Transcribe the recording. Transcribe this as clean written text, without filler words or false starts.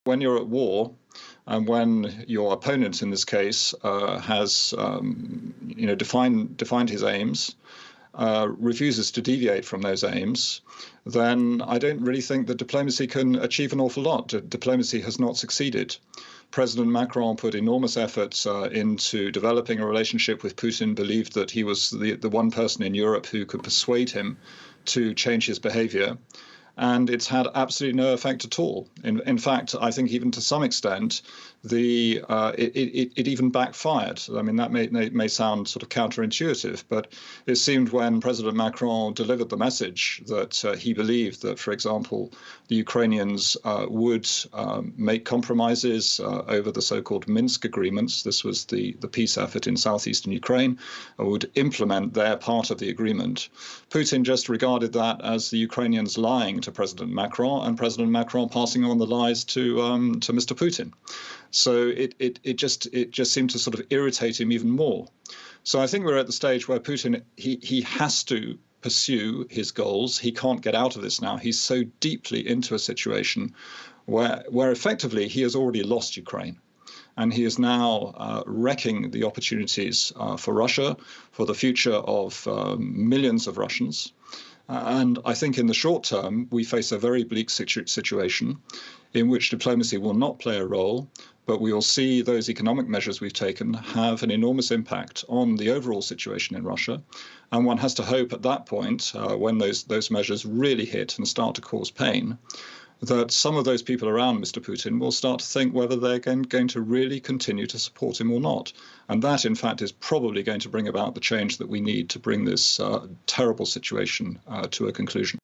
When you're at war, and when your opponent in this case has defined his aims, refuses to deviate from those aims, then I don't really think that diplomacy can achieve an awful lot. Diplomacy has not succeeded. President Macron put enormous efforts into developing a relationship with Putin, believed that he was the one person in Europe who could persuade him to change his behavior. And it's had absolutely no effect at all. In fact, I think even to some extent, it even backfired. I mean, that may sound sort of counterintuitive, but it seemed when President Macron delivered the message that he believed that, for example, the Ukrainians would make compromises over the so-called Minsk agreements. This was the peace effort in southeastern Ukraine, would implement their part of the agreement. Putin just regarded that as the Ukrainians lying to President Macron, and President Macron passing on the lies to Mr. Putin. So it just seemed to sort of irritate him even more. So I think we're at the stage where Putin he has to pursue his goals. He can't get out of this now. He's so deeply into a situation where effectively he has already lost Ukraine. And he is now wrecking the opportunities for Russia, for the future of millions of Russians. And I think in the short term, we face a very bleak situation in which diplomacy will not play a role, but we will see those economic measures we've taken have an enormous impact on the overall situation in Russia. And one has to hope at that point, when those measures really hit and start to cause pain, that some of those people around Mr. Putin will start to think whether they're going to really continue to support him or not. And that, in fact, is probably going to bring about the change that we need to bring this terrible situation to a conclusion.